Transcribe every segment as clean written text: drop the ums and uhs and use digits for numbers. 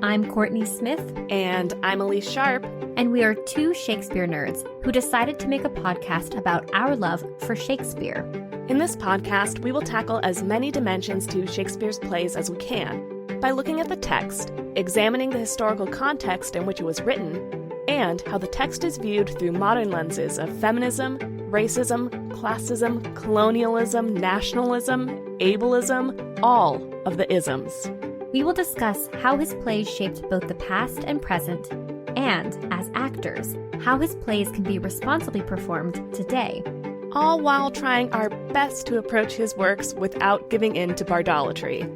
I'm Kourtney Smith. And I'm Elyse Sharp. And we are two Shakespeare nerds who decided to make a podcast about our love for Shakespeare. In this podcast, we will tackle as many dimensions to Shakespeare's plays as we can by looking at the text, examining the historical context in which it was written, and how the text is viewed through modern lenses of feminism, racism, classism, colonialism, nationalism, ableism, all of the isms. We will discuss how his plays shaped both the past and present, and, as actors, how his plays can be responsibly performed today. All while trying our best to approach his works without giving in to bardolatry.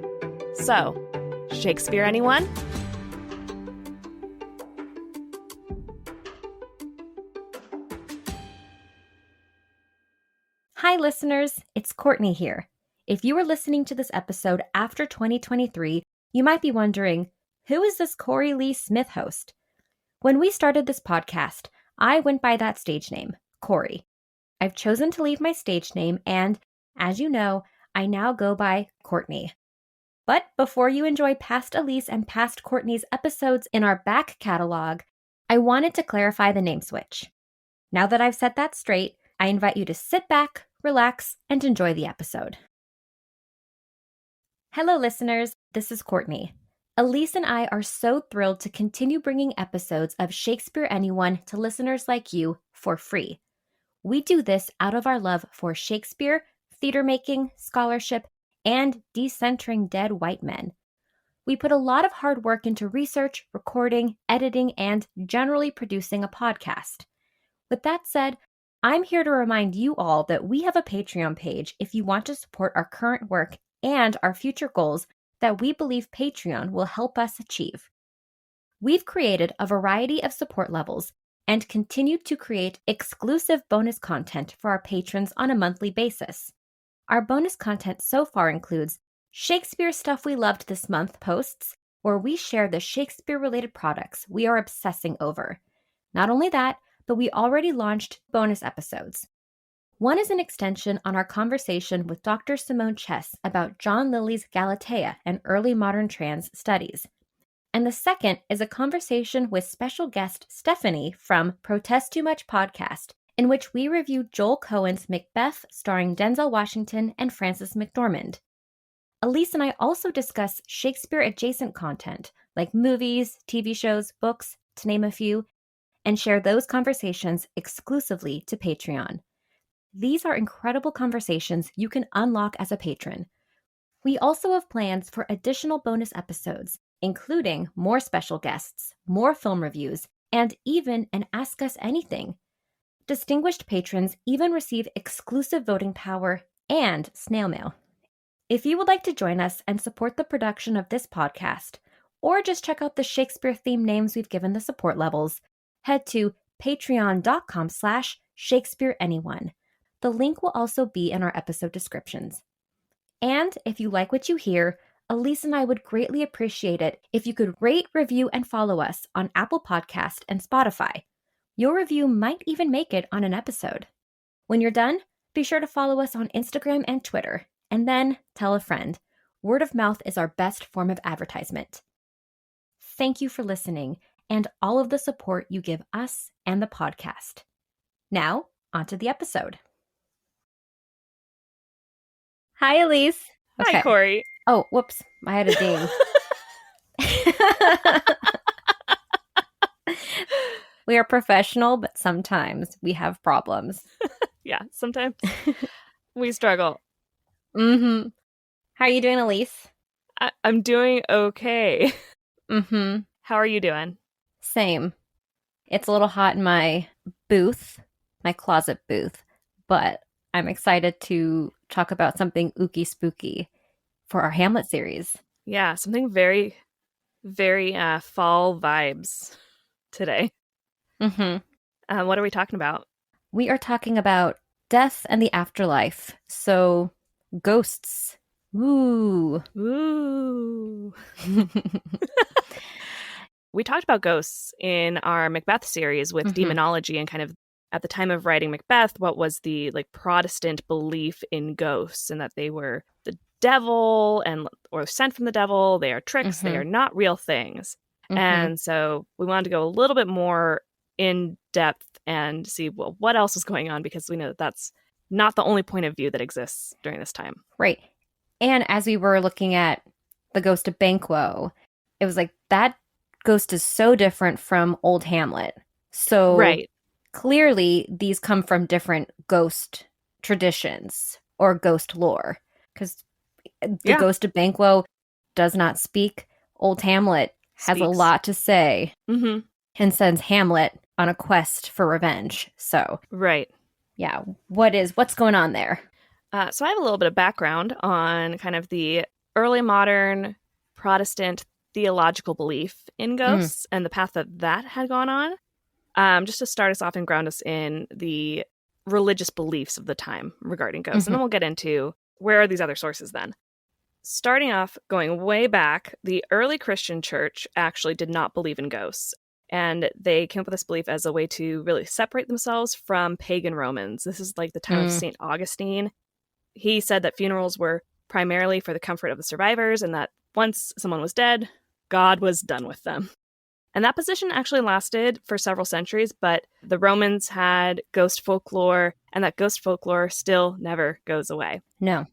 So, Shakespeare Anyone? Hi listeners, it's Kourtney here. If you are listening to this episode after 2023, you might be wondering, who is this Korey Leigh Smith host? When we started this podcast, I went by that stage name, Korey. I've chosen to leave my stage name and, as you know, I now go by Kourtney. But before you enjoy past Elyse and past Kourtney's episodes in our back catalog, I wanted to clarify the name switch. Now that I've set that straight, I invite you to sit back, relax, and enjoy the episode. Hello, listeners. This is Kourtney. Elyse and I are so thrilled to continue bringing episodes of Shakespeare Anyone to listeners like you for free. We do this out of our love for Shakespeare, theater making, scholarship, and decentering dead white men. We put a lot of hard work into research, recording, editing, and generally producing a podcast. With that said, I'm here to remind you all that we have a Patreon page if you want to support our current work and our future goals that we believe Patreon will help us achieve. We've created a variety of support levels and continue to create exclusive bonus content for our patrons on a monthly basis. Our bonus content so far includes Shakespeare Stuff We Loved This Month posts, where we share the Shakespeare-related products we are obsessing over. Not only that, but we already launched bonus episodes. One is an extension on our conversation with Dr. Simone Chess about John Lilly's Galatea and early modern trans studies. And the second is a conversation with special guest Stephanie from Protest Too Much podcast, in which we review Joel Coen's Macbeth starring Denzel Washington and Frances McDormand. Elyse and I also discuss Shakespeare-adjacent content, like movies, TV shows, books, to name a few, and share those conversations exclusively to Patreon. These are incredible conversations you can unlock as a patron. We also have plans for additional bonus episodes, including more special guests, more film reviews, and even an Ask Us Anything. Distinguished patrons even receive exclusive voting power and snail mail. If you would like to join us and support the production of this podcast, or just check out the Shakespeare-themed names we've given the support levels, head to patreon.com/ShakespeareAnyone. The link will also be in our episode descriptions. And if you like what you hear, Elyse and I would greatly appreciate it if you could rate, review, and follow us on Apple Podcast and Spotify. Your review might even make it on an episode. When you're done, be sure to follow us on Instagram and Twitter, and then tell a friend. Word of mouth is our best form of advertisement. Thank you for listening and all of the support you give us and the podcast. Now, onto the episode. Hi, Elyse. Okay. Hi, Korey. Oh, whoops. I had a ding. We are professional, but sometimes we have problems. Yeah, sometimes we struggle. Mm-hmm. How are you doing, Elyse? I'm doing okay. Mm-hmm. How are you doing? Same. It's a little hot in my booth, my closet booth, but I'm excited to talk about something ooky spooky for our Hamlet series. Yeah, something very, very fall vibes today. Mm-hmm. What are we talking about? We are talking about death and the afterlife. So, ghosts. Ooh. Ooh. We talked about ghosts in our Macbeth series with demonology and kind of at the time of writing Macbeth, what was the Protestant belief in ghosts and that they were the devil or sent from the devil. They are tricks. They are not real things. And so we wanted to go a little bit more in depth and see, well, what else is going on, because we know that that's not the only point of view that exists during this time. Right. And as we were looking at the ghost of Banquo, it was like that ghost is so different from Old Hamlet. So Right. clearly these come from different ghost traditions or ghost lore, because the ghost of Banquo does not speak. Old Hamlet has a lot to say and sends Hamlet on a quest for revenge. So, right. Yeah. What's going on there? So I have a little bit of background on kind of the early modern Protestant theological belief in ghosts and the path that had gone on. Just to start us off and ground us in the religious beliefs of the time regarding ghosts. And then we'll get into where are these other sources then. Starting off, going way back, the early Christian church actually did not believe in ghosts. And they came up with this belief as a way to really separate themselves from pagan Romans. This is like the time of St. Augustine. He said that funerals were primarily for the comfort of the survivors, and that once someone was dead, God was done with them. And that position actually lasted for several centuries, but the Romans had ghost folklore, and that ghost folklore still never goes away. No.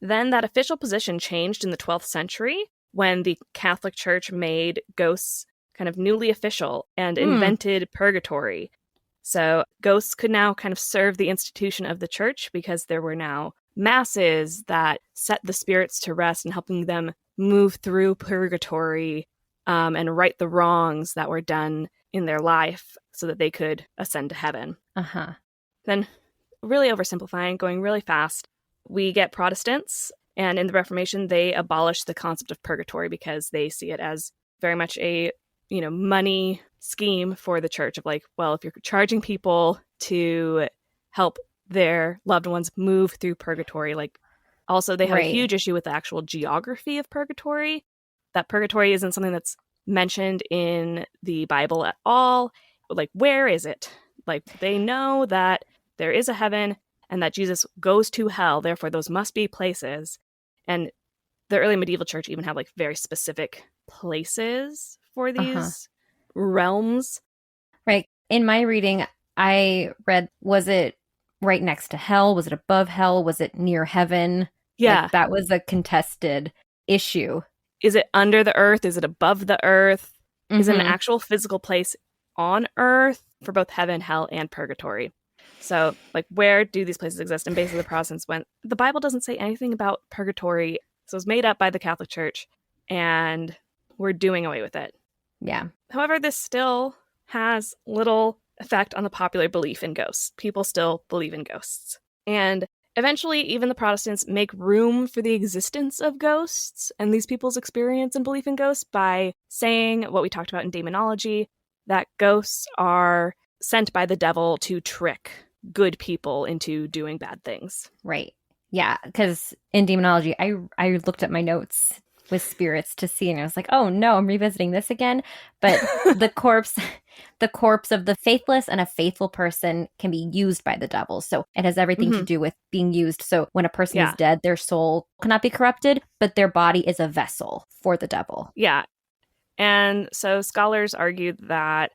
Then that official position changed in the 12th century when the Catholic Church made ghosts kind of newly official and invented purgatory. So ghosts could now kind of serve the institution of the church because there were now masses that set the spirits to rest and helping them move through purgatory and right the wrongs that were done in their life so that they could ascend to heaven. Then, really oversimplifying, going really fast, we get Protestants, and in the Reformation, they abolished the concept of purgatory because they see it as very much a money scheme for the church of like, well, if you're charging people to help their loved ones move through purgatory, like also they have a huge issue with the actual geography of purgatory. That purgatory isn't something that's mentioned in the Bible at all. Like, where is it? Like, they know that there is a heaven and that Jesus goes to hell, therefore those must be places. And the early medieval church even had like very specific places for these realms. Right. In my reading, I read, was it right next to hell? Was it above hell? Was it near heaven? Yeah. Like, that was a contested issue. Is it under the earth? Is it above the earth? Is it an actual physical place on earth for both heaven, hell, and purgatory? So, like, where do these places exist? And basically the Protestants went, the Bible doesn't say anything about purgatory. So it was made up by the Catholic Church, and we're doing away with it. Yeah. However, this still has little effect on the popular belief in ghosts. People still believe in ghosts. And eventually, even the Protestants make room for the existence of ghosts and these people's experience and belief in ghosts by saying what we talked about in demonology, that ghosts are sent by the devil to trick good people into doing bad things. Right. Yeah, because in demonology, I looked at my notes with spirits to see, and I was like, oh no, I'm revisiting this again. But the corpse of the faithless and a faithful person can be used by the devil. So it has everything to do with being used. So when a person is dead, their soul cannot be corrupted, but their body is a vessel for the devil. Yeah. And so scholars argue that,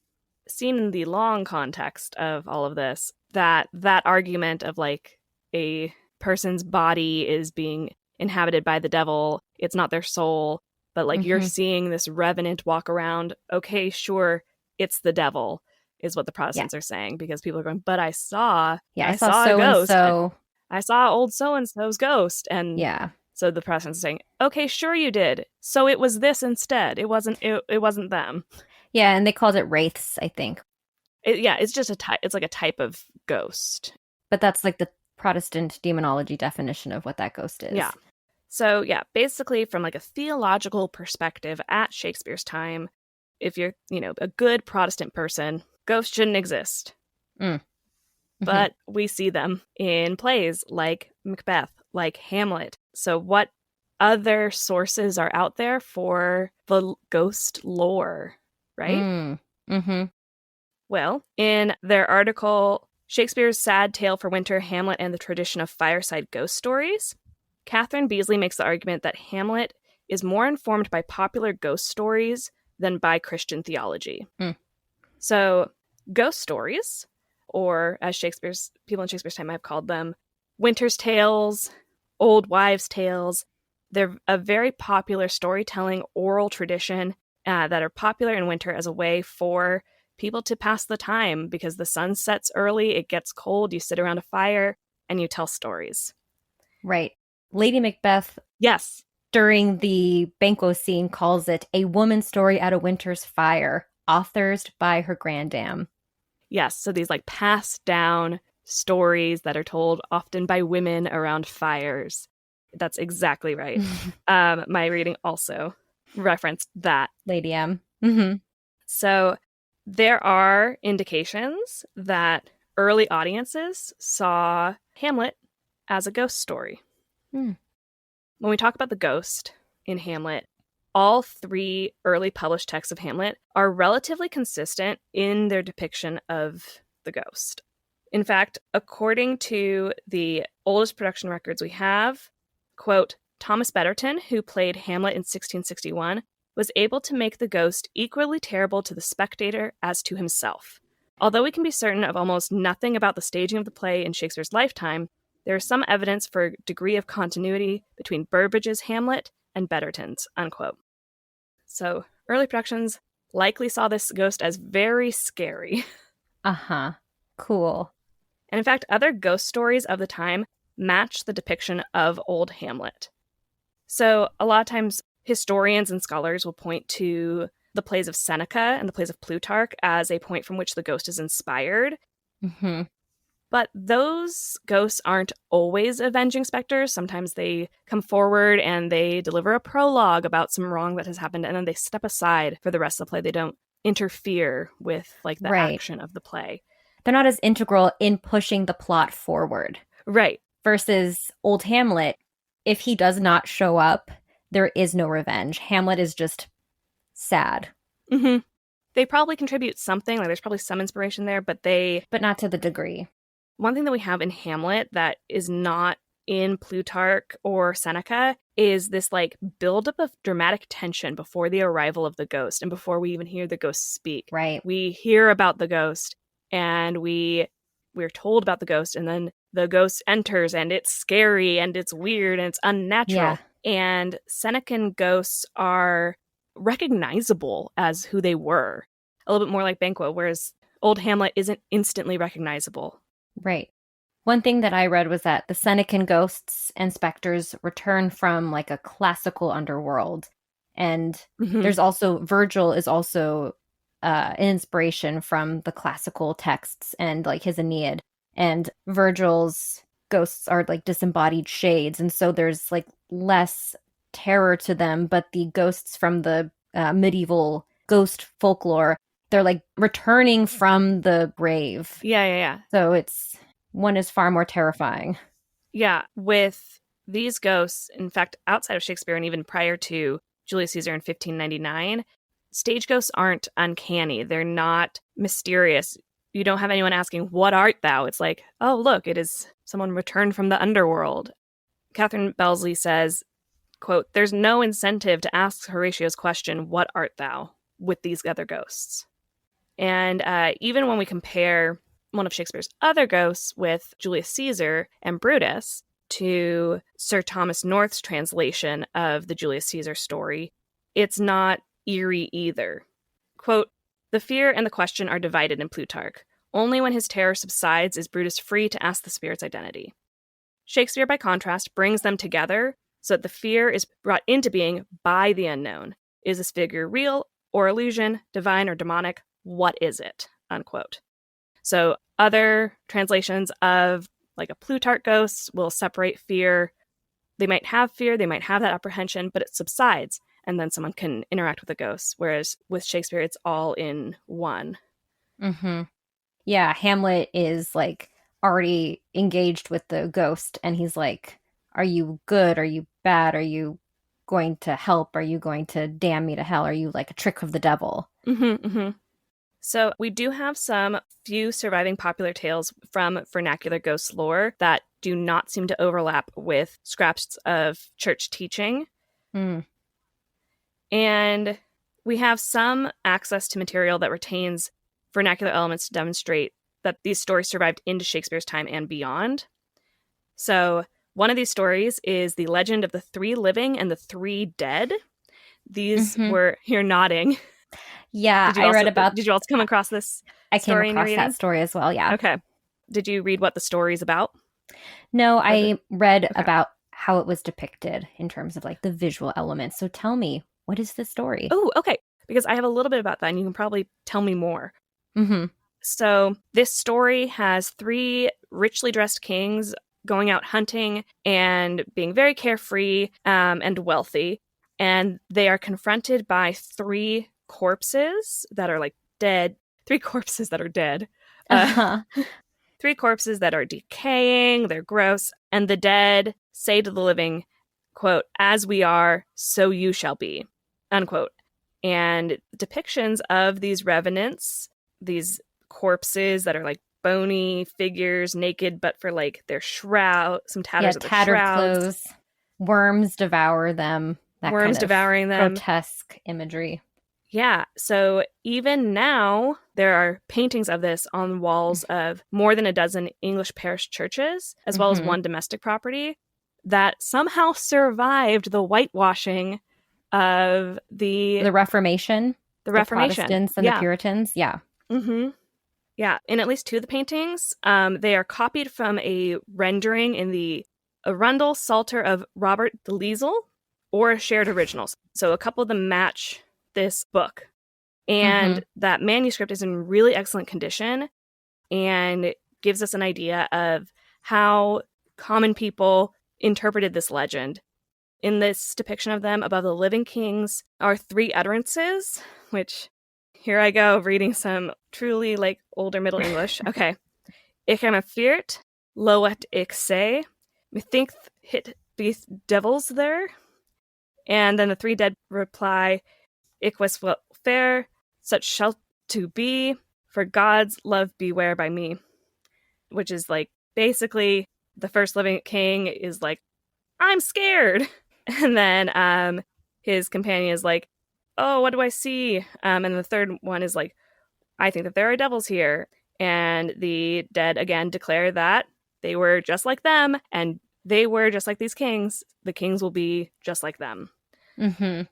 seen in the long context of all of this, that argument of like a person's body is being inhabited by the devil, it's not their soul, but like you're seeing this revenant walk around, okay, sure, it's the devil, is what the Protestants are saying, because people are going, but I saw a ghost. I saw old so-and-so's ghost. And so the Protestants are saying, okay, sure you did. So it was this instead. It wasn't them. Yeah, and they called it wraiths, I think. It's just it's like a type of ghost. But that's like the Protestant demonology definition of what that ghost is. Yeah. So basically from like a theological perspective at Shakespeare's time, if you're, a good Protestant person, ghosts shouldn't exist. But we see them in plays like Macbeth, like Hamlet. So what other sources are out there for the ghost lore, right? Well, in their article, Shakespeare's Sad Tale for Winter, Hamlet and the Tradition of Fireside Ghost Stories, Catherine Beasley makes the argument that Hamlet is more informed by popular ghost stories than by Christian theology. Mm. So ghost stories, or as people in Shakespeare's time have called them, winter's tales, old wives' tales, they're a very popular storytelling oral tradition that are popular in winter as a way for people to pass the time because the sun sets early, it gets cold, you sit around a fire, and you tell stories. Right. Lady Macbeth, Yes. during the banquo scene, calls it a woman's story at a winter's fire, authored by her grandam. Yes, so these like passed down stories that are told often by women around fires. That's exactly right. My reading also referenced that. Lady M. Mm-hmm. So there are indications that early audiences saw Hamlet as a ghost story. Mm. When we talk about the ghost in Hamlet, all three early published texts of Hamlet are relatively consistent in their depiction of the ghost. In fact, according to the oldest production records we have, quote, Thomas Betterton, who played Hamlet in 1661, was able to make the ghost equally terrible to the spectator as to himself. Although we can be certain of almost nothing about the staging of the play in Shakespeare's lifetime, there is some evidence for a degree of continuity between Burbidge's Hamlet and Betterton's, unquote. So early productions likely saw this ghost as very scary. Uh-huh. Cool. And in fact, other ghost stories of the time match the depiction of old Hamlet. So a lot of times historians and scholars will point to the plays of Seneca and the plays of Plutarch as a point from which the ghost is inspired. Mm-hmm. But those ghosts aren't always avenging specters. Sometimes they come forward and they deliver a prologue about some wrong that has happened, and then they step aside for the rest of the play. They don't interfere with like the action of the play. They're not as integral in pushing the plot forward. Right. Versus old Hamlet, if he does not show up, there is no revenge. Hamlet is just sad. Mm-hmm. They probably contribute something, like there's probably some inspiration there, but not to the degree. One thing that we have in Hamlet that is not in Plutarch or Seneca is this like buildup of dramatic tension before the arrival of the ghost and before we even hear the ghost speak. Right. We hear about the ghost and we're told about the ghost, and then the ghost enters and it's scary and it's weird and it's unnatural. Yeah. And Senecan ghosts are recognizable as who they were. A little bit more like Banquo, whereas old Hamlet isn't instantly recognizable. Right. One thing that I read was that the Senecan ghosts and specters return from like a classical underworld. And there's also, Virgil is also an inspiration from the classical texts and like his Aeneid. And Virgil's ghosts are like disembodied shades. And so there's like less terror to them. But the ghosts from the medieval ghost folklore, they're like returning from the grave. Yeah. So one is far more terrifying. Yeah, with these ghosts, in fact, outside of Shakespeare and even prior to Julius Caesar in 1599, stage ghosts aren't uncanny. They're not mysterious. You don't have anyone asking, "What art thou?" It's like, "Oh, look, it is someone returned from the underworld." Catherine Belsey says, quote, "There's no incentive to ask Horatio's question, 'What art thou?' with these other ghosts." And even when we compare one of Shakespeare's other ghosts with Julius Caesar and Brutus to Sir Thomas North's translation of the Julius Caesar story, it's not eerie either. Quote, "The fear and the question are divided in Plutarch. Only when his terror subsides is Brutus free to ask the spirit's identity. Shakespeare, by contrast, brings them together so that the fear is brought into being by the unknown. Is this figure real or illusion, divine or demonic? What is it?" Unquote. So other translations of like a Plutarch ghost will separate fear. They might have fear, they might have that apprehension, but it subsides, and then someone can interact with the ghost. Whereas with Shakespeare, it's all in one. Mm-hmm. Yeah, Hamlet is like already engaged with the ghost, and he's like, "Are you good? Are you bad? Are you going to help? Are you going to damn me to hell? Are you like a trick of the devil?" So we do have some few surviving popular tales from vernacular ghost lore that do not seem to overlap with scraps of church teaching. And we have some access to material that retains vernacular elements to demonstrate that these stories survived into Shakespeare's time and beyond. So one of these stories is the legend of the 3 living and the 3 dead. These were, you're nodding. Yeah, I read about... Did you also come across this I story came across that story as well, yeah. Okay. Did you read what the story's about? No, I read about how it was depicted in terms of like the visual elements. So tell me, what is the story? Oh, okay. Because I have a little bit about that and you can probably tell me more. Mm-hmm. So this story has 3 richly dressed kings going out hunting and being very carefree and wealthy. And they are confronted by 3 corpses that are like dead. 3 corpses that are dead. 3 corpses that are decaying, they're gross, and the dead say to the living, quote, "As we are, so you shall be," unquote. And depictions of these revenants, these corpses that are like bony figures, naked, but for like their shroud, some tatters of their tattered shrouds. Clothes, worms devour them. Worms devouring them. Grotesque imagery. Yeah, so even now, there are paintings of this on walls of more than a dozen English parish churches, as well as one domestic property, that somehow survived the whitewashing of the Reformation. The Reformation. Protestants and the Puritans, yeah. Mm-hmm. Yeah, in at least 2 of the paintings, they are copied from a rendering in the Arundel Psalter of Robert de Lisle, or a shared original. So a couple of them match this book. And that manuscript is in really excellent condition and gives us an idea of how common people interpreted this legend. In this depiction of them, above the living kings are 3 utterances, which, here I go, reading some truly like older Middle English. Okay. Ik am afeard, loet ik say, methink hit beeth devils there. And then the 3 dead reply, Ik was well fair, such shall to be, for God's love beware by me. Which is like, basically, the first living king is like, I'm scared. And then his companion is like, oh, what do I see? And the third one is like, I think that there are devils here. And the dead again declare that they were just like them, and they were just like these kings. The kings will be just like them. Mm-hmm.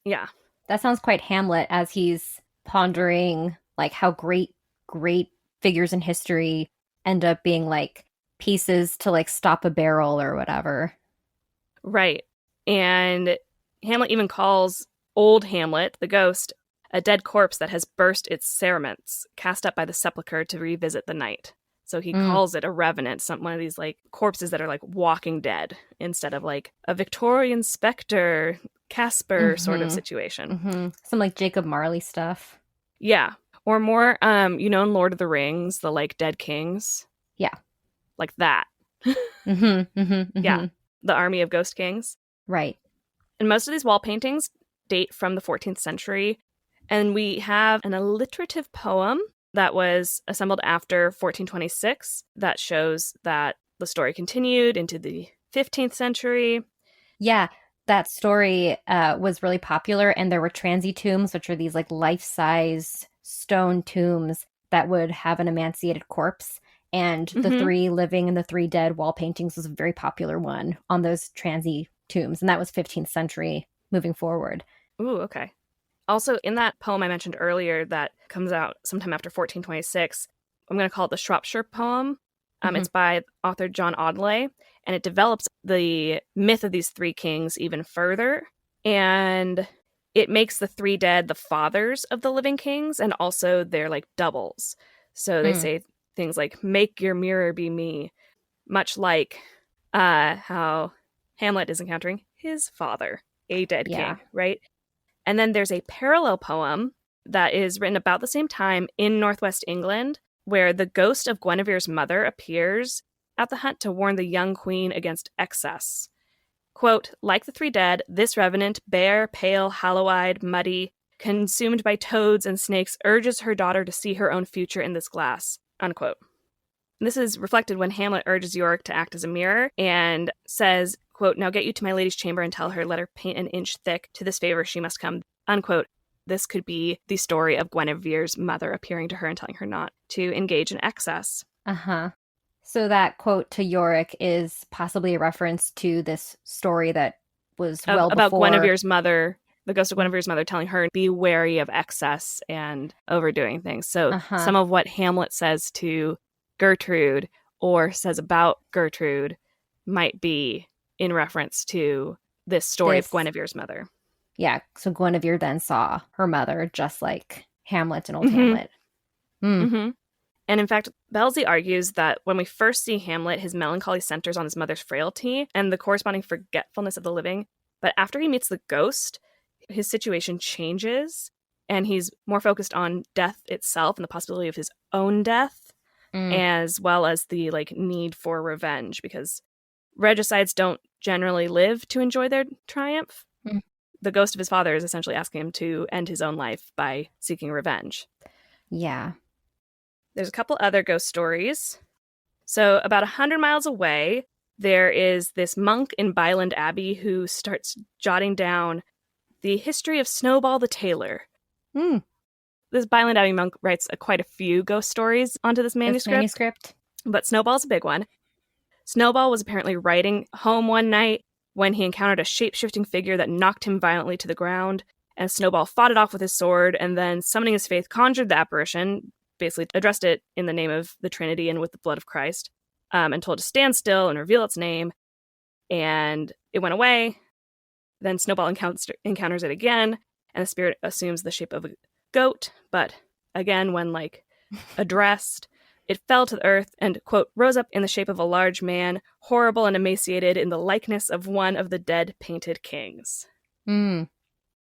Yeah. That sounds quite Hamlet, as he's pondering like how great figures in history end up being like pieces to like stop a barrel or whatever. Right. And Hamlet even calls old Hamlet, the ghost, a dead corpse that has burst its cerements, cast up by the sepulchre to revisit the night. So he calls it a revenant, one of these like corpses that are like walking dead, instead of like a Victorian specter, Casper sort of situation. Some like Jacob Marley stuff. Yeah. Or more, in Lord of the Rings, the like dead kings. Yeah. Like that. Yeah. The army of ghost kings. Right. And most of these wall paintings date from the 14th century. And we have an alliterative poem that was assembled after 1426 that shows that the story continued into the 15th century. Yeah, that story was really popular, and there were transy tombs, which are these like life-size stone tombs that would have an emaciated corpse. And the 3 living and the 3 dead wall paintings was a very popular one on those transy tombs. And that was 15th century moving forward. Ooh, okay. Also, in that poem I mentioned earlier that comes out sometime after 1426, I'm going to call it the Shropshire poem. It's by author John Audley, and it develops the myth of these 3 kings even further. And it makes the 3 dead the fathers of the living kings, and also they're like doubles. So they say things like, make your mirror be me, much like how Hamlet is encountering his father, a dead king, right? And then there's a parallel poem that is written about the same time in Northwest England, where the ghost of Guinevere's mother appears at the hunt to warn the young queen against excess. Quote, like the 3 dead, this revenant, bare, pale, hollow-eyed, muddy, consumed by toads and snakes, urges her daughter to see her own future in this glass, unquote. And this is reflected when Hamlet urges Yorick to act as a mirror and says, quote, now get you to my lady's chamber and tell her, let her paint an inch thick, to this favor she must come, unquote. this could be the story of Guinevere's mother appearing to her and telling her not to engage in excess. Uh-huh. So that quote to Yorick is possibly a reference to this story that was about before. Guinevere's mother, the ghost of Guinevere's mother telling her, be wary of excess and overdoing things. So some of what Hamlet says to Gertrude or says about Gertrude might be in reference to this story of Guinevere's mother. Yeah, so Guinevere then saw her mother just like Hamlet and old Hamlet. And in fact, Belsey argues that when we first see Hamlet, his melancholy centers on his mother's frailty and the corresponding forgetfulness of the living. But after he meets the ghost, his situation changes and he's more focused on death itself and the possibility of his own death, as well as the need for revenge, because regicides don't generally live to enjoy their triumph. The ghost of his father is essentially asking him to end his own life by seeking revenge. Yeah. There's a couple other ghost stories. So about 100 miles away, there is this monk in Byland Abbey who starts jotting down the history of Snowball the Tailor. This Byland Abbey monk writes quite a few ghost stories onto this manuscript. But Snowball's a big one. Snowball was apparently riding home one night when he encountered a shape-shifting figure that knocked him violently to the ground, and Snowball fought it off with his sword, and then, summoning his faith, conjured the apparition, basically addressed it in the name of the Trinity and with the blood of Christ, and told it to stand still and reveal its name, and it went away. Then Snowball encounters it again, and the spirit assumes the shape of a goat, but again, when, addressed, it fell to the earth and, quote, rose up in the shape of a large man, horrible and emaciated in the likeness of one of the dead painted kings.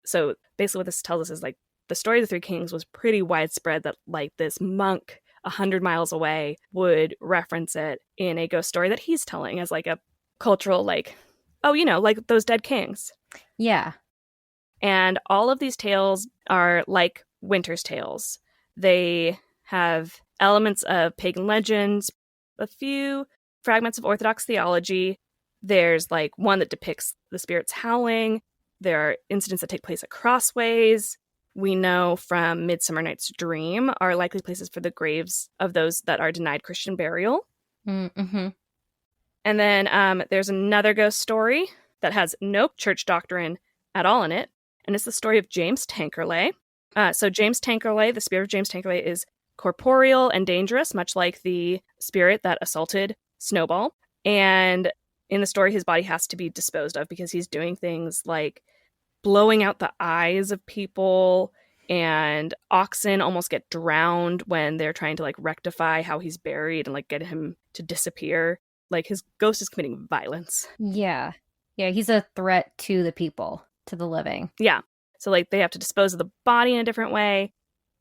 So basically what this tells us is, the story of the Three Kings was pretty widespread that, this monk 100 miles away would reference it in a ghost story that he's telling as, a cultural, those dead kings. Yeah. And all of these tales are like Winter's Tales. They have elements of pagan legends, a few fragments of Orthodox theology. There's one that depicts the spirits howling. There are incidents that take place at crossways. We know from Midsummer Night's Dream are likely places for the graves of those that are denied Christian burial. Mm-hmm. And then there's another ghost story that has no church doctrine at all in it, and it's the story of James Tankerley. So James Tankerley, the spirit of James Tankerley, is corporeal and dangerous, much like the spirit that assaulted Snowball. And in the story, his body has to be disposed of because he's doing things like blowing out the eyes of people, and oxen almost get drowned when they're trying to rectify how he's buried and get him to disappear. His ghost is committing violence. Yeah. Yeah, he's a threat to the people, to the living. Yeah. So they have to dispose of the body in a different way.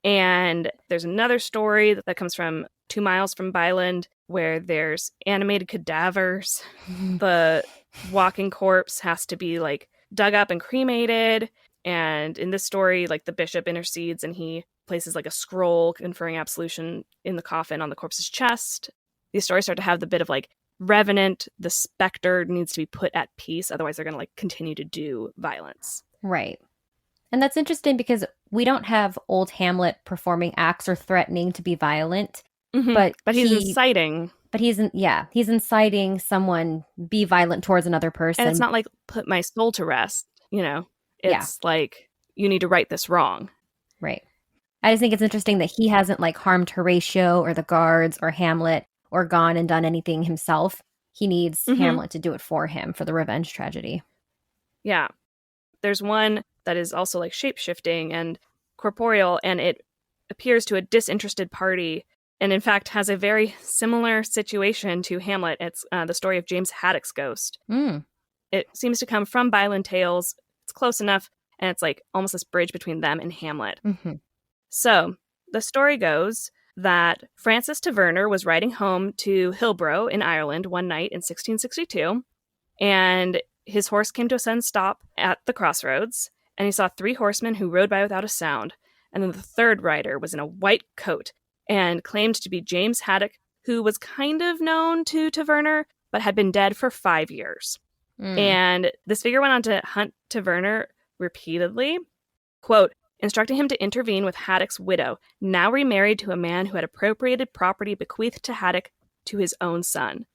And there's another story that comes from 2 miles from Byland where there's animated cadavers. The walking corpse has to be dug up and cremated. And in this story, the bishop intercedes and he places a scroll conferring absolution in the coffin on the corpse's chest. These stories start to have the bit of revenant, the specter needs to be put at peace. Otherwise, they're going to continue to do violence. Right. And that's interesting because we don't have old Hamlet performing acts or threatening to be violent. Mm-hmm. But he's inciting. But he's inciting someone be violent towards another person. And it's not put my soul to rest, It's you need to right this wrong. Right. I just think it's interesting that he hasn't harmed Horatio or the guards or Hamlet or gone and done anything himself. He needs Hamlet to do it for him for the revenge tragedy. Yeah. There's one that is also shape-shifting and corporeal, and it appears to a disinterested party, and in fact has a very similar situation to Hamlet. It's the story of James Haddock's ghost. It seems to come from Byland Tales. It's close enough, and it's almost this bridge between them and Hamlet. So the story goes that Francis Taverner was riding home to Hillbrow in Ireland one night in 1662, and his horse came to a sudden stop at the crossroads, and he saw 3 horsemen who rode by without a sound. And then the third rider was in a white coat and claimed to be James Haddock, who was kind of known to Taverner, but had been dead for 5 years. And this figure went on to hunt Taverner repeatedly. Quote, instructing him to intervene with Haddock's widow, now remarried to a man who had appropriated property bequeathed to Haddock to his own son.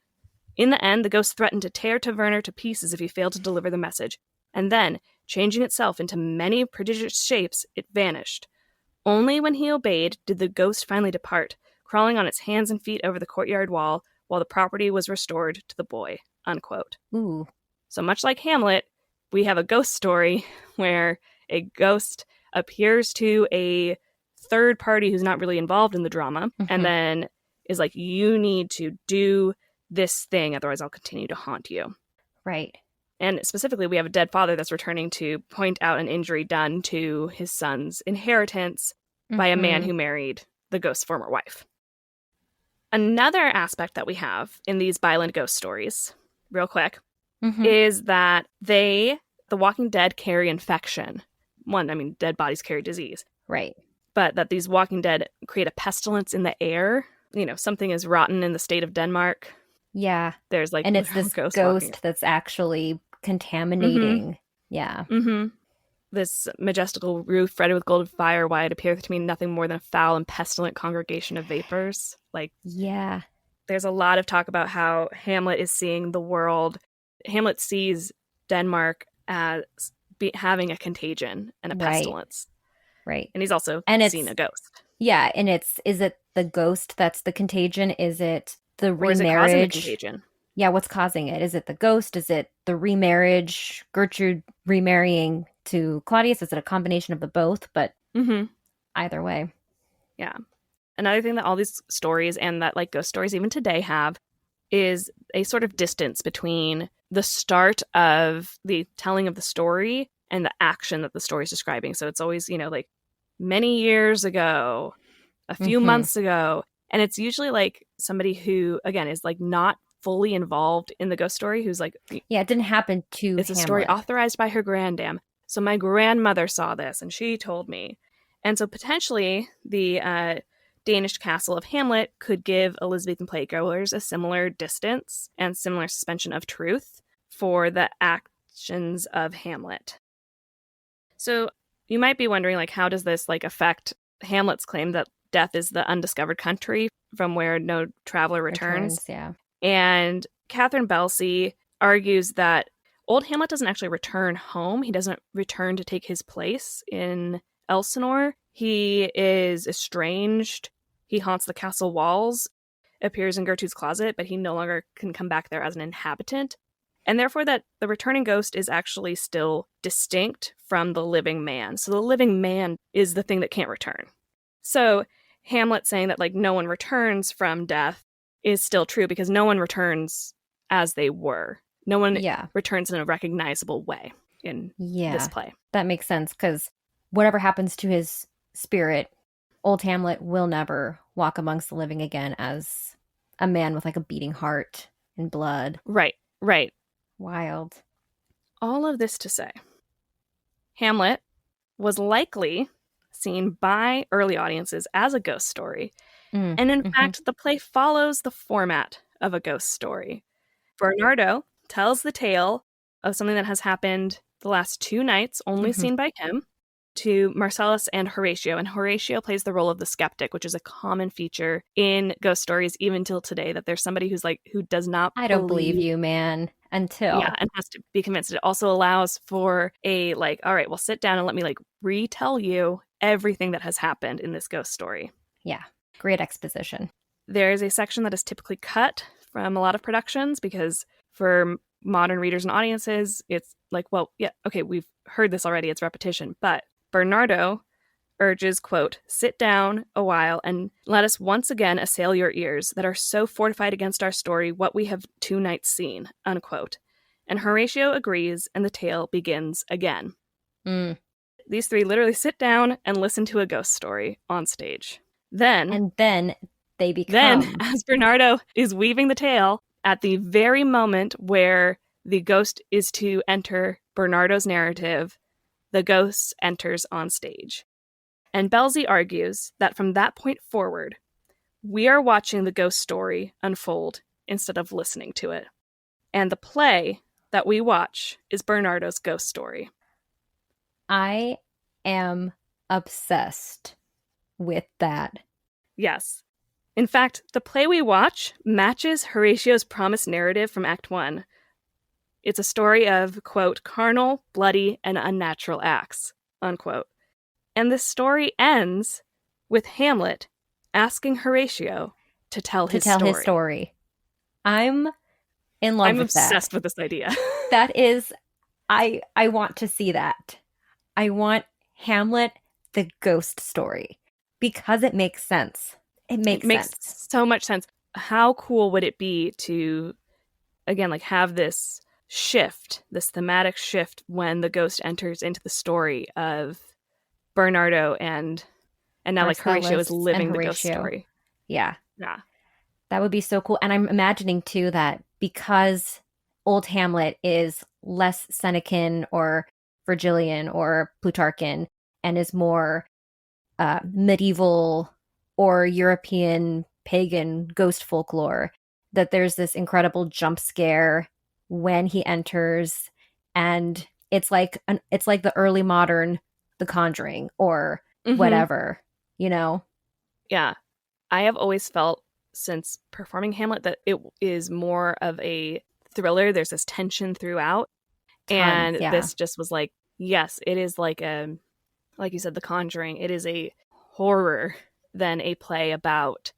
In the end, the ghost threatened to tear Taverner to pieces if he failed to deliver the message, and then, changing itself into many prodigious shapes, it vanished. Only when he obeyed did the ghost finally depart, crawling on its hands and feet over the courtyard wall while the property was restored to the boy." Unquote. Ooh. So much like Hamlet, we have a ghost story where a ghost appears to a third party who's not really involved in the drama, and then is like, you need to do this thing, otherwise I'll continue to haunt you. Right. And specifically, we have a dead father that's returning to point out an injury done to his son's inheritance by a man who married the ghost's former wife. Another aspect that we have in these Byland ghost stories, real quick, is that the Walking Dead carry infection. One, I mean, dead bodies carry disease. Right. But that these Walking Dead create a pestilence in the air. You know, something is rotten in the state of Denmark. Yeah. There's like, and it's this ghost that's actually contaminating. Yeah. This majestical roof fretted with golden fire, why it appeareth to me nothing more than a foul and pestilent congregation of vapors. Like, yeah. There's a lot of talk about how Hamlet is seeing the world. Hamlet sees Denmark as having a contagion and a pestilence. Right. And he's also seen a ghost. Yeah, and is it the ghost that's the contagion? Is it the remarriage? Or is it causing the contagion? Yeah, what's causing it? Is it the ghost? Is it the remarriage? Gertrude remarrying to Claudius? Is it a combination of the both? But either way. Yeah. Another thing that all these stories and that like ghost stories even today have is a sort of distance between the start of the telling of the story and the action that the story is describing. So it's always, you know, like many years ago, a few months ago. And it's usually like somebody who, again, is like not fully involved in the ghost story, who's like, yeah, it didn't happen to it's Hamlet. A story authorized by her granddam. So my grandmother saw this and she told me. And so potentially the Danish castle of Hamlet could give Elizabethan playgoers a similar distance and similar suspension of truth for the actions of Hamlet. So you might be wondering, like, how does this like affect Hamlet's claim that death is the undiscovered country from where no traveler returns? Yeah. And Catherine Belsey argues that old Hamlet doesn't actually return home. He doesn't return to take his place in Elsinore. He is estranged. He haunts the castle walls, appears in Gertrude's closet, but he no longer can come back there as an inhabitant. And therefore that the returning ghost is actually still distinct from the living man. So the living man is the thing that can't return. So Hamlet saying that like no one returns from death is still true because no one returns as they were. No one returns in a recognizable way in this play. That makes sense because whatever happens to his spirit, old Hamlet will never walk amongst the living again as a man with like a beating heart and blood. Right. Wild. All of this to say, Hamlet was likely seen by early audiences as a ghost story. And in fact, the play follows the format of a ghost story. Bernardo tells the tale of something that has happened the last 2 nights, only seen by him, to Marcellus and Horatio. And Horatio plays the role of the skeptic, which is a common feature in ghost stories even till today, that there's somebody who's like, who does not I don't believe you, man, until. Yeah, and has to be convinced. It also allows for a like, all right, well, sit down and let me like retell you everything that has happened in this ghost story. Yeah, great exposition. There is a section that is typically cut from a lot of productions because for modern readers and audiences, it's like, well, yeah, okay, we've heard this already, it's repetition. But Bernardo urges, quote, "Sit down a while and let us once again assail your ears that are so fortified against our story what we have 2 nights seen," unquote. And Horatio agrees and the tale begins again. These 3 literally sit down and listen to a ghost story on stage. Then they become. Then, as Bernardo is weaving the tale, at the very moment where the ghost is to enter Bernardo's narrative, the ghost enters on stage. And Belsey argues that from that point forward, we are watching the ghost story unfold instead of listening to it. And the play that we watch is Bernardo's ghost story. I am obsessed with that. Yes. In fact, the play we watch matches Horatio's promised narrative from Act 1. It's a story of, quote, carnal, bloody, and unnatural acts, unquote. And the story ends with Hamlet asking Horatio to tell his story. I'm in love with that. I'm obsessed with this idea. That is, I want to see that. I want Hamlet, the ghost story, because it makes sense. It makes so much sense. How cool would it be to, again, like have this shift, this thematic shift when the ghost enters into the story of Bernardo and now like Horatio is living the ghost story. Yeah. That would be so cool. And I'm imagining too that because old Hamlet is less Senecan or Virgilian or Plutarchan and is more medieval or European pagan ghost folklore, that there's this incredible jump scare when he enters, and it's like the early modern The Conjuring or whatever, you know? Yeah. I have always felt since performing Hamlet that it is more of a thriller. There's this tension throughout. This just was like, yes, it is like you said, The Conjuring. It is a horror than a play about,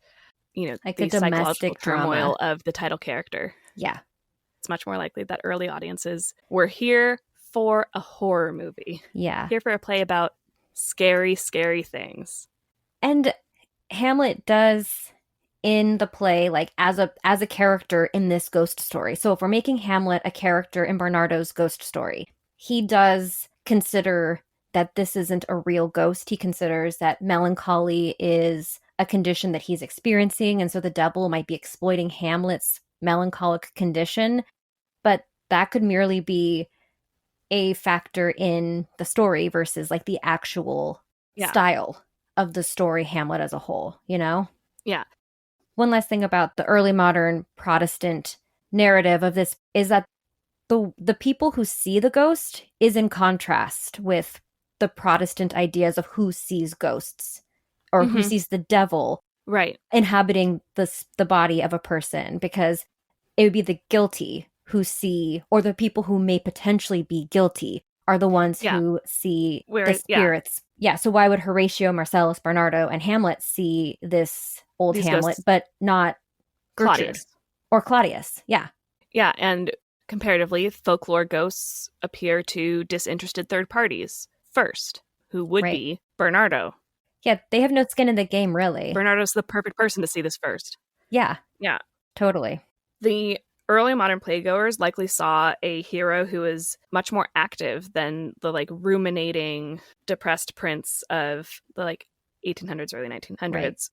like the psychological turmoil of the title character. Yeah. It's much more likely that early audiences were here for a horror movie. Yeah. Here for a play about scary, scary things. And Hamlet does in the play, like as a character in this ghost story. So if we're making Hamlet a character in Bernardo's ghost story, he does consider that this isn't a real ghost. He considers that melancholy is a condition that he's experiencing, and so the devil might be exploiting Hamlet's melancholic condition. But that could merely be a factor in the story versus like the actual style of the story Hamlet as a whole, you know? Yeah. One last thing about the early modern Protestant narrative of this is that the people who see the ghost is in contrast with the Protestant ideas of who sees ghosts or who sees the devil inhabiting the body of a person, because it would be the guilty who see, or the people who may potentially be guilty are the ones who see the spirits. Yeah. So why would Horatio, Marcellus, Bernardo, and Hamlet see this old Hamlet, ghosts, but not Gertrude or Claudius? Yeah. Yeah. And comparatively, folklore ghosts appear to disinterested third parties first, who would be Bernardo. Yeah. They have no skin in the game, really. Bernardo's the perfect person to see this first. Yeah. Yeah. Totally. The early modern playgoers likely saw a hero who was much more active than the like ruminating, depressed prince of the like 1800s, early 1900s. Right.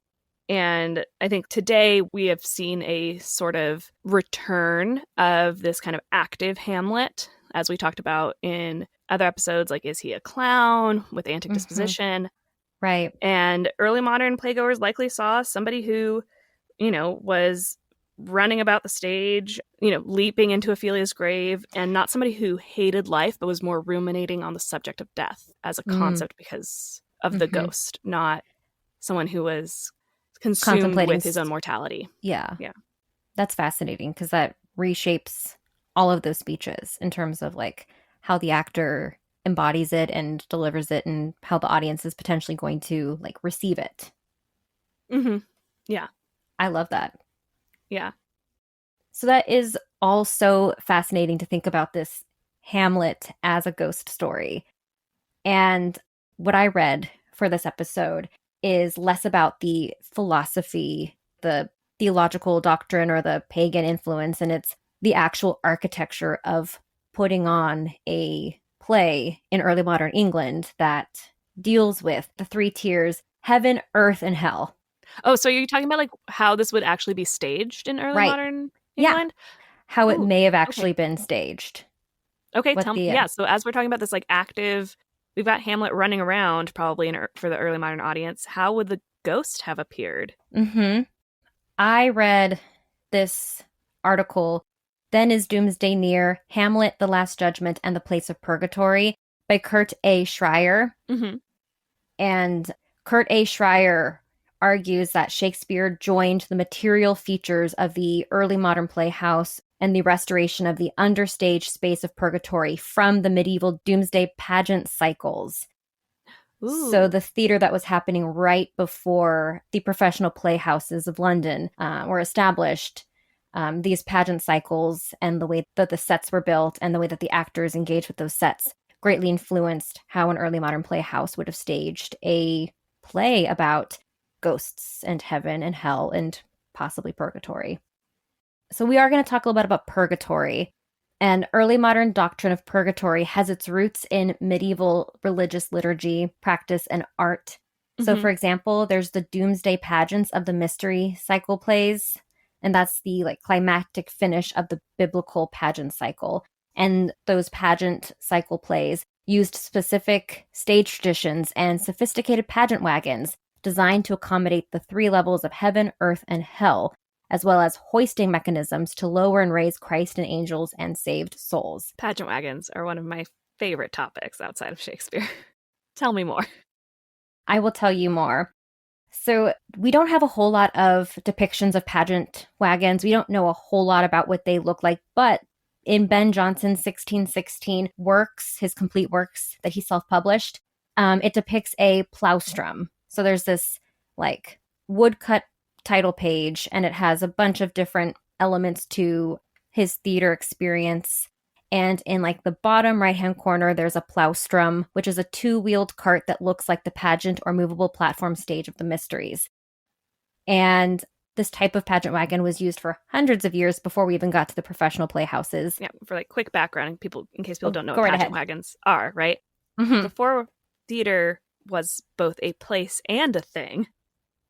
And I think today we have seen a sort of return of this kind of active Hamlet, as we talked about in other episodes, like, is he a clown with antic disposition? Right. And early modern playgoers likely saw somebody who, was running about the stage, leaping into Ophelia's grave, and not somebody who hated life, but was more ruminating on the subject of death as a concept because of the ghost, not someone who was consumed with his own mortality. Yeah. Yeah. That's fascinating because that reshapes all of those speeches in terms of like how the actor embodies it and delivers it and how the audience is potentially going to like receive it. Yeah. I love that. Yeah. So that is all so fascinating to think about this Hamlet as a ghost story. And what I read for this episode is less about the philosophy, the theological doctrine, or the pagan influence, and it's the actual architecture of putting on a play in early modern England that deals with the three tiers: heaven, earth, and hell. Oh, so you're talking about like how this would actually be staged in early modern England? Yeah. How it may have actually been staged. Okay, tell me. Yeah, so as we're talking about this like active, we've got Hamlet running around probably for the early modern audience. How would the ghost have appeared? I read this article, Then is Doomsday Near? Hamlet, the Last Judgment, and the Place of Purgatory by Kurt A. Schreier. And Kurt A. Schreier argues that Shakespeare joined the material features of the early modern playhouse and the restoration of the understage space of purgatory from the medieval doomsday pageant cycles. Ooh. So the theater that was happening right before the professional playhouses of London were established, these pageant cycles and the way that the sets were built and the way that the actors engaged with those sets greatly influenced how an early modern playhouse would have staged a play about ghosts and heaven and hell and possibly purgatory. So we are going to talk a little bit about purgatory. And early modern doctrine of purgatory has its roots in medieval religious liturgy, practice, and art. So, for example, there's the doomsday pageants of the mystery cycle plays, and that's the climactic finish of the biblical pageant cycle. And those pageant cycle plays used specific stage traditions and sophisticated pageant wagons designed to accommodate the 3 levels of heaven, earth, and hell, as well as hoisting mechanisms to lower and raise Christ and angels and saved souls. Pageant wagons are one of my favorite topics outside of Shakespeare. Tell me more. I will tell you more. So we don't have a whole lot of depictions of pageant wagons. We don't know a whole lot about what they look like, but in Ben Jonson's 1616 works, his complete works that he self-published, it depicts a plowstrom. So there's this woodcut title page, and it has a bunch of different elements to his theater experience. And in the bottom right-hand corner, there's a plowstrom, which is a 2-wheeled cart that looks like the pageant or movable platform stage of the mysteries. And this type of pageant wagon was used for hundreds of years before we even got to the professional playhouses. Yeah, for quick background, in case people don't know go what right pageant ahead. wagons are, right? Mm-hmm. Before theater was both a place and a thing,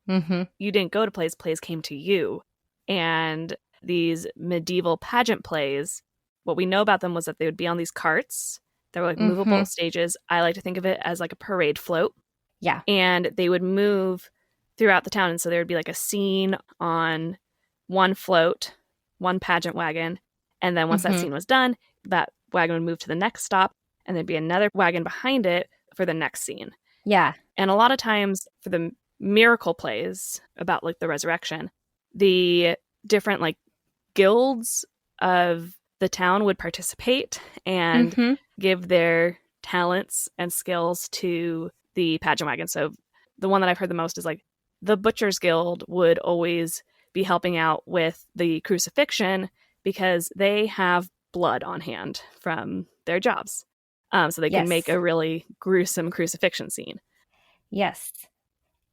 you didn't go to plays came to you. And these medieval pageant plays, what we know about them was that they would be on these carts. They were movable stages. I like to think of it as a parade float. Yeah. And they would move throughout the town. And so there would be a scene on one float, one pageant wagon. And then once that scene was done, that wagon would move to the next stop. And there'd be another wagon behind it for the next scene. Yeah. And a lot of times for the miracle plays about the resurrection, the different guilds of the town would participate and give their talents and skills to the pageant wagon. So the one that I've heard the most is the Butchers Guild would always be helping out with the crucifixion because they have blood on hand from their jobs. So they can make a really gruesome crucifixion scene. Yes.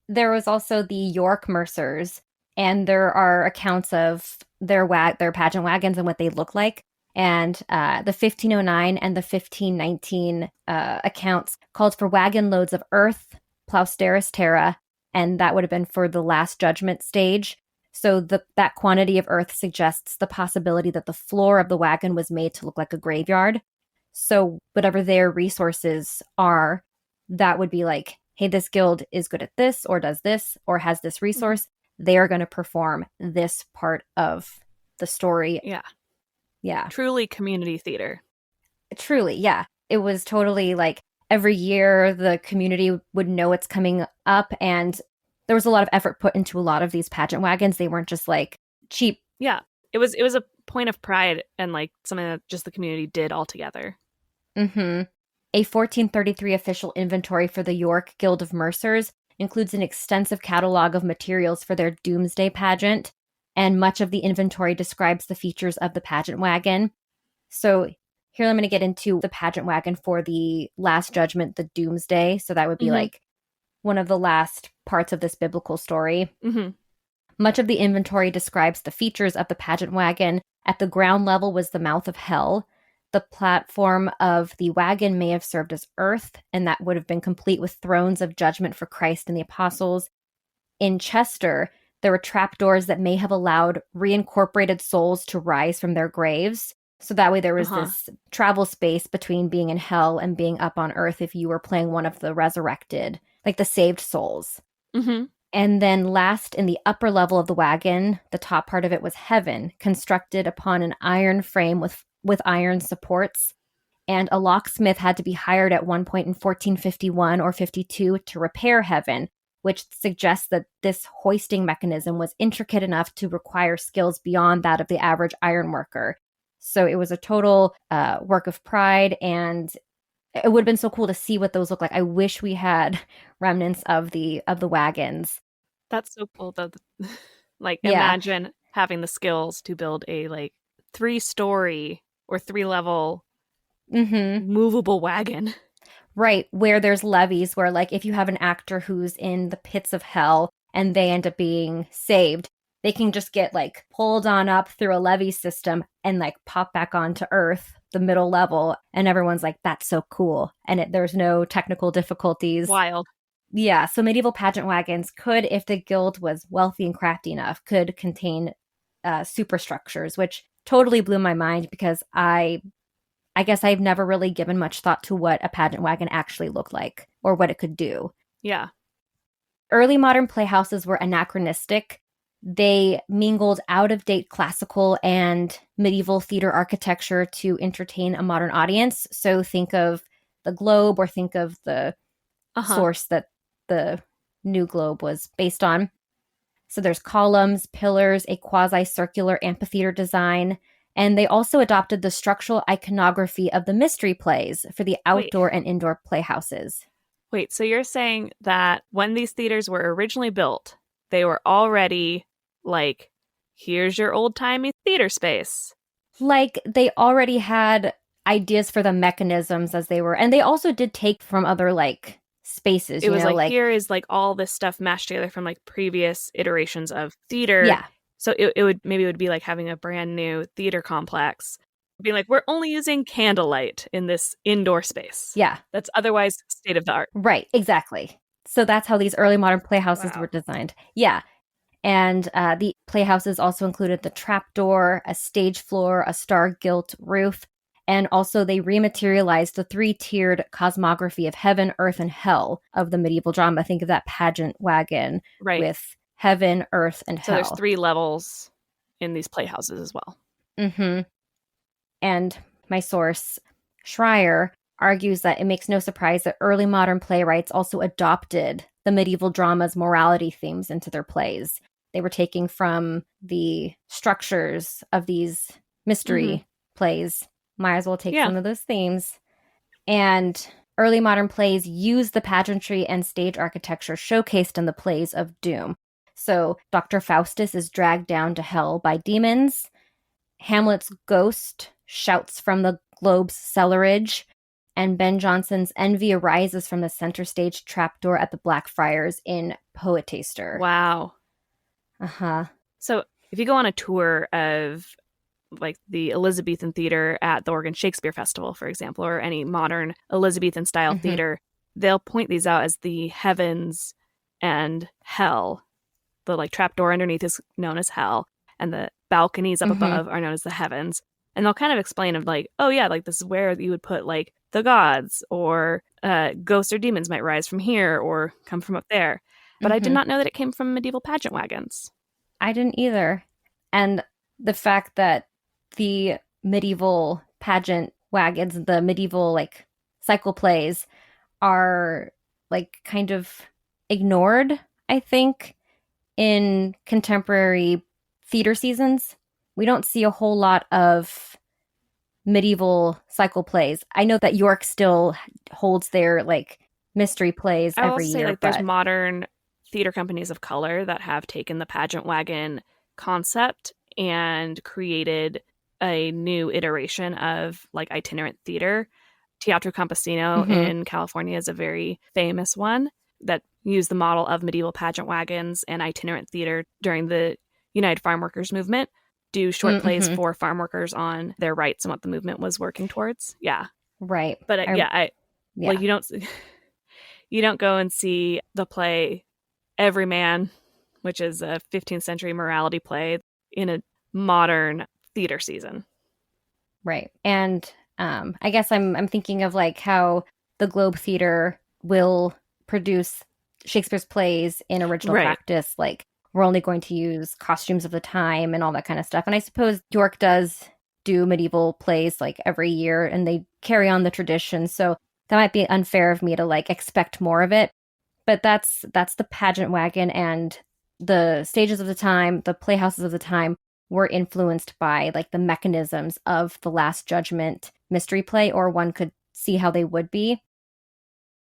There was also the York Mercers, and there are accounts of their pageant wagons and what they look like. And the 1509 and the 1519 accounts called for wagon loads of earth, plausteris terra, and that would have been for the Last Judgment stage. So that quantity of earth suggests the possibility that the floor of the wagon was made to look like a graveyard. So whatever their resources are, that would be hey, this guild is good at this or does this or has this resource. They are going to perform this part of the story. Yeah. Yeah. Truly community theater. Truly, yeah. It was totally every year the community would know it's coming up, and there was a lot of effort put into a lot of these pageant wagons. They weren't just cheap. Yeah. It was a point of pride and something that just the community did all together. A 1433 official inventory for the York Guild of Mercers includes an extensive catalog of materials for their doomsday pageant, and much of the inventory describes the features of the pageant wagon. So here I'm going to get into the pageant wagon for the Last Judgment, the doomsday. So that would be one of the last parts of this biblical story. Much of the inventory describes the features of the pageant wagon. At the ground level was the mouth of hell. The platform of the wagon may have served as earth, and that would have been complete with thrones of judgment for Christ and the apostles. In Chester, there were trapdoors that may have allowed reincorporated souls to rise from their graves. So that way there was this travel space between being in hell and being up on earth if you were playing one of the resurrected, the saved souls. And then last, in the upper level of the wagon, the top part of it was heaven, constructed upon an iron frame with iron supports. and a locksmith had to be hired at one point in 1451 or 52 to repair Heaven, which suggests that this hoisting mechanism was intricate enough to require skills beyond that of the average ironworker. So it was a total work of pride, and it would have been so cool to see what those look like. I wish we had remnants of the wagons. That's so cool, though. Like, Yeah. imagine having the skills to build a, like, 3-story or 3-level movable wagon. Right, where there's levees where, like, if you have an actor who's in the pits of hell and they end up being saved, they can just get, like, pulled on up through a levee system and, like, pop back onto Earth, the middle level, and everyone's like, that's so cool. And there's no technical difficulties. Wild. Yeah, so medieval pageant wagons could, if the guild was wealthy and crafty enough, could contain superstructures, which totally blew my mind because I guess I've never really given much thought to what a pageant wagon actually looked like or what it could do. Yeah. Early modern playhouses were anachronistic. They mingled out-of-date classical and medieval theater architecture to entertain a modern audience. So think of the Globe or think of the source that the New Globe was based on. So there's columns, pillars, a quasi-circular amphitheater design, and they also adopted the structural iconography of the mystery plays for the outdoor and indoor playhouses. Wait, so you're saying that when these theaters were originally built, they were already like, here's your old-timey theater space. Like, they already had ideas for the mechanisms as they were, and they also did take from other, like, spaces. It was like, here is, like, all this stuff mashed together from, like, previous iterations of theater. Yeah. So it would be like having a brand new theater complex. Being like, we're only using candlelight in this indoor space. Yeah. That's otherwise state of the art. Right, exactly. So that's how these early modern playhouses were designed. Yeah. And the playhouses also included the trapdoor, a stage floor, a star-gilt roof, and also they rematerialized the 3-tiered cosmography of heaven, earth, and hell of the medieval drama. Think of that pageant wagon with heaven, earth, and hell. So there's 3 levels in these playhouses as well. Mm-hmm. And my source, Schreier, argues that it makes no surprise that early modern playwrights also adopted the medieval drama's morality themes into their plays. They were taking from the structures of these mystery plays. Might as well take some of those themes. And early modern plays used the pageantry and stage architecture showcased in the plays of doom. So Dr. Faustus is dragged down to hell by demons. Hamlet's ghost shouts from the Globe's cellarage. And Ben Jonson's envy arises from the center stage trapdoor at the Blackfriars in Poetaster. Wow. Uh-huh. So if you go on a tour of, like, the Elizabethan theater at the Oregon Shakespeare Festival, for example, or any modern Elizabethan style theater, they'll point these out as the heavens and hell. The, like, trapdoor underneath is known as hell, and the balconies up above are known as the heavens. And they'll kind of explain of, like, oh yeah, like, this is where you would put, like, the gods, or ghosts or demons might rise from here or come from up there. But I did not know that it came from medieval pageant wagons. I didn't either. And the fact that the medieval pageant wagons, the medieval, like, cycle plays are, like, kind of ignored, I think, in contemporary theater seasons. We don't see a whole lot of medieval cycle plays. I know that York still holds their, like, mystery plays every year. Like, there's modern theater companies of color that have taken the pageant wagon concept and created a new iteration of, like, itinerant theater. Teatro Campesino in California is a very famous one that used the model of medieval pageant wagons and itinerant theater during the United Farm Workers movement. Do short plays for farm workers on their rights and what the movement was working towards. Yeah. Right. But like, you don't go and see the play Everyman, which is a 15th century morality play, in a modern theater season. Right. And I guess I'm thinking of, like, how the Globe Theater will produce Shakespeare's plays in original practice. Like, we're only going to use costumes of the time and all that kind of stuff. And I suppose York does do medieval plays like every year and they carry on the tradition. So that might be unfair of me to like expect more of it. But that's the pageant wagon, and the stages of the time, the playhouses of the time were influenced by like the mechanisms of the Last Judgment mystery play, or one could see how they would be.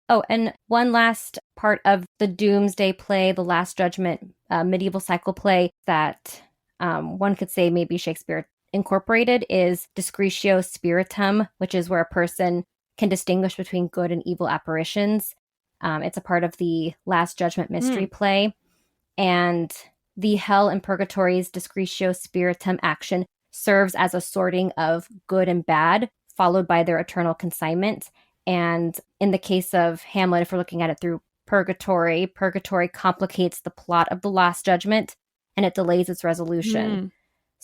Oh, and one last part of the Doomsday play, the Last Judgment medieval cycle play that one could say maybe Shakespeare incorporated is Discretio Spiritum, which is where a person can distinguish between good and evil apparitions. It's a part of the Last Judgment mystery play. And the Hell and Purgatory's Discretio Spiritum action serves as a sorting of good and bad, followed by their eternal consignment. And in the case of Hamlet, if we're looking at it through Purgatory complicates the plot of the Last Judgment and it delays its resolution.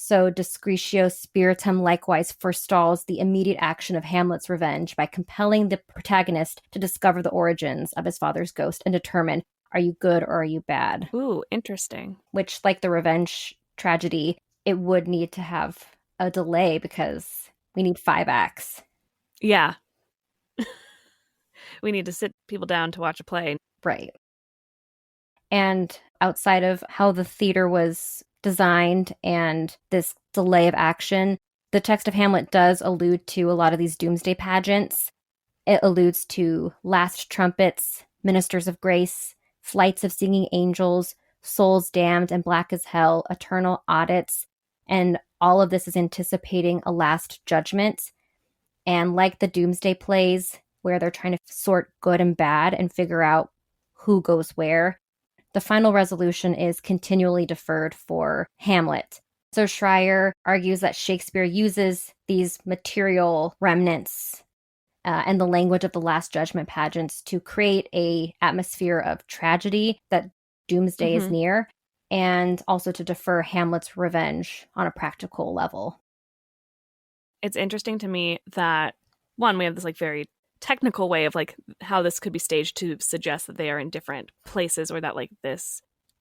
So Discretio Spiritum likewise forestalls the immediate action of Hamlet's revenge by compelling the protagonist to discover the origins of his father's ghost and determine, are you good or are you bad? Ooh, interesting. Which, like the revenge tragedy, it would need to have a delay because we need 5 acts. Yeah. We need to sit people down to watch a play. Right. And outside of how the theater was designed and this delay of action, the text of Hamlet does allude to a lot of these doomsday pageants. It alludes to last trumpets, ministers of grace, flights of singing angels, souls damned and black as hell, eternal audits, and all of this is anticipating a last judgment. And like the doomsday plays, where they're trying to sort good and bad and figure out who goes where, the final resolution is continually deferred for Hamlet. So Schreier argues that Shakespeare uses these material remnants and the language of the Last Judgment pageants to create a atmosphere of tragedy that doomsday is near, and also to defer Hamlet's revenge on a practical level. It's interesting to me that, one, we have this like very technical way of like how this could be staged to suggest that they are in different places, or that like this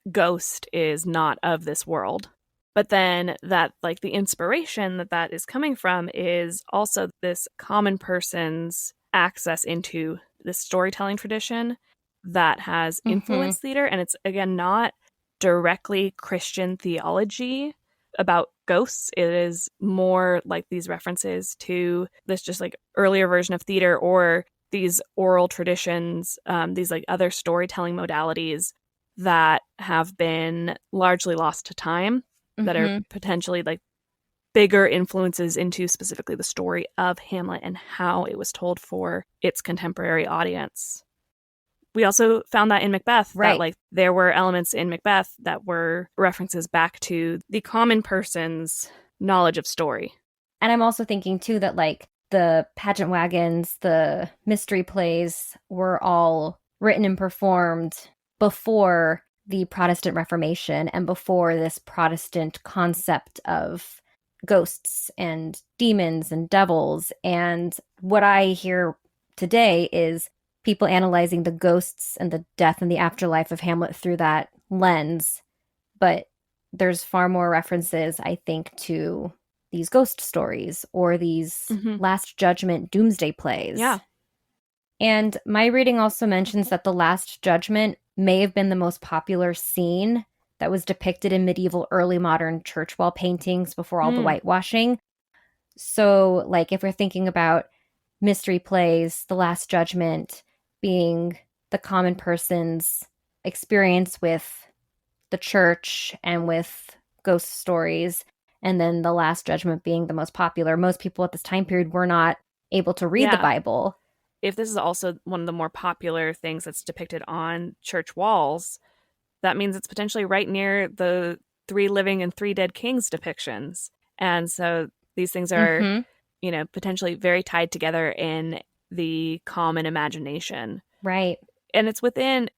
ghost is not of this world. But then that like the inspiration that is coming from is also this common person's access into this storytelling tradition that has influenced theater. And it's, again, not directly Christian theology about ghosts. It is more like these references to this just like earlier version of theater, or these oral traditions, these like other storytelling modalities that have been largely lost to time, that are potentially like bigger influences into specifically the story of Hamlet and how it was told for its contemporary audience. We also found that in Macbeth, that like there were elements in Macbeth that were references back to the common person's knowledge of story. And I'm also thinking too that like the pageant wagons, the mystery plays were all written and performed before the Protestant Reformation and before this Protestant concept of ghosts and demons and devils. And what I hear today is people analyzing the ghosts and the death and the afterlife of Hamlet through that lens. But there's far more references, I think, to these ghost stories or these Last Judgment doomsday plays. Yeah. And my reading also mentions that the Last Judgment may have been the most popular scene that was depicted in medieval early modern church wall paintings before all the whitewashing. So, like, if we're thinking about mystery plays, the Last Judgment being the common person's experience with the church and with ghost stories, and then the Last Judgment being the most popular, most people at this time period were not able to read the Bible. If this is also one of the more popular things that's depicted on church walls, that means it's potentially right near the 3 living and 3 dead kings depictions. And so these things are, you know, potentially very tied together in the common imagination. Right. And it's within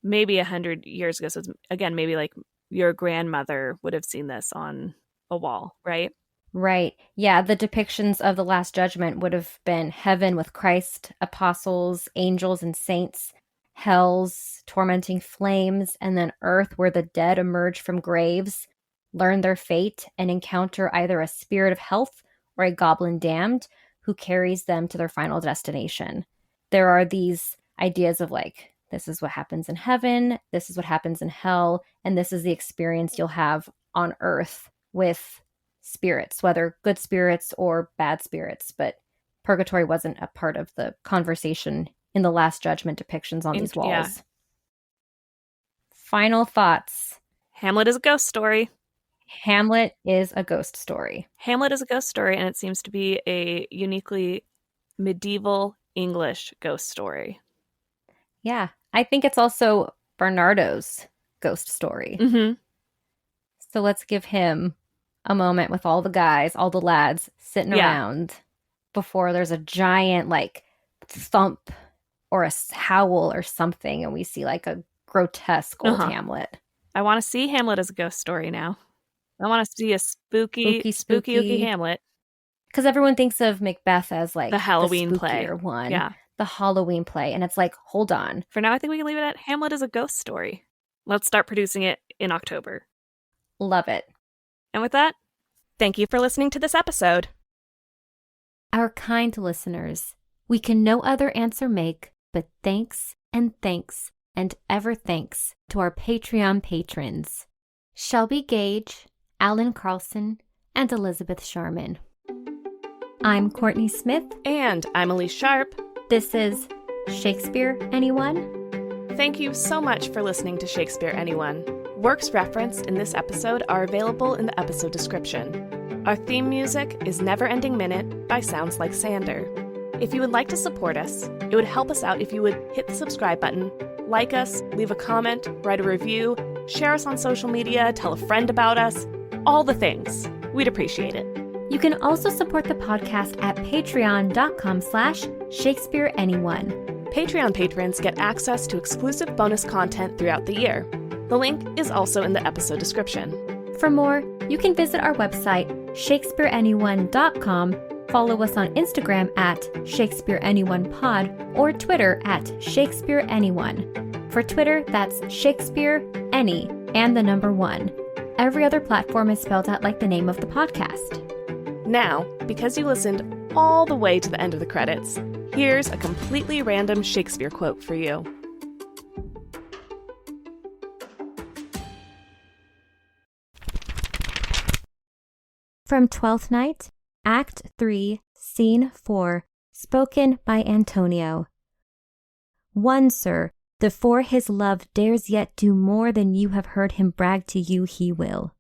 maybe 100 years ago. So it's, again, maybe like your grandmother would have seen this on a wall, right? Right. Yeah, the depictions of the Last Judgment would have been heaven with Christ, apostles, angels, and saints, hell's tormenting flames, and then earth where the dead emerge from graves, learn their fate, and encounter either a spirit of health or a goblin damned who carries them to their final destination. There are these ideas of like, this is what happens in heaven, this is what happens in hell, and this is the experience you'll have on earth with spirits, whether good spirits or bad spirits. But purgatory wasn't a part of the conversation in the Last Judgment depictions on these walls. Yeah. Final thoughts. Hamlet is a ghost story. Hamlet is a ghost story. Hamlet is a ghost story, and it seems to be a uniquely medieval English ghost story. Yeah. I think it's also Bernardo's ghost story. Mm-hmm. So let's give him a moment with all the guys, all the lads sitting around before there's a giant like thump or a howl or something, and we see like a grotesque old Hamlet. I want to see Hamlet as a ghost story now. I want to see a spooky Hamlet. Because everyone thinks of Macbeth as like the Halloween the play. One. Yeah. The Halloween play. And it's like, hold on. For now, I think we can leave it at Hamlet as a ghost story. Let's start producing it in October. Love it. And with that, thank you for listening to this episode. Our kind listeners, we can no other answer make but thanks and ever thanks to our Patreon patrons, Shelby Gage, Alan Carlson, and Elisabeth Sharman. I'm Kourtney Smith. And I'm Elyse Sharp. This is Shakespeare Anyone? Thank you so much for listening to Shakespeare Anyone. Works referenced in this episode are available in the episode description. Our theme music is Neverending Minute by Sounds Like Sander. If you would like to support us, it would help us out if you would hit the subscribe button, like us, leave a comment, write a review, share us on social media, tell a friend about us, all the things. We'd appreciate it. You can also support the podcast at patreon.com/Shakespeare Anyone. Patreon patrons get access to exclusive bonus content throughout the year. The link is also in the episode description. For more, you can visit our website, shakespeareanyone.com, follow us on Instagram at ShakespeareAnyonePod, or Twitter at ShakespeareAnyone. For Twitter, that's Shakespeare Any and the number 1. Every other platform is spelled out like the name of the podcast. Now, because you listened all the way to the end of the credits, here's a completely random Shakespeare quote for you. From Twelfth Night, Act 3, Scene 4, spoken by Antonio. One, sir, that for his love dares yet do more than you have heard him brag to you he will.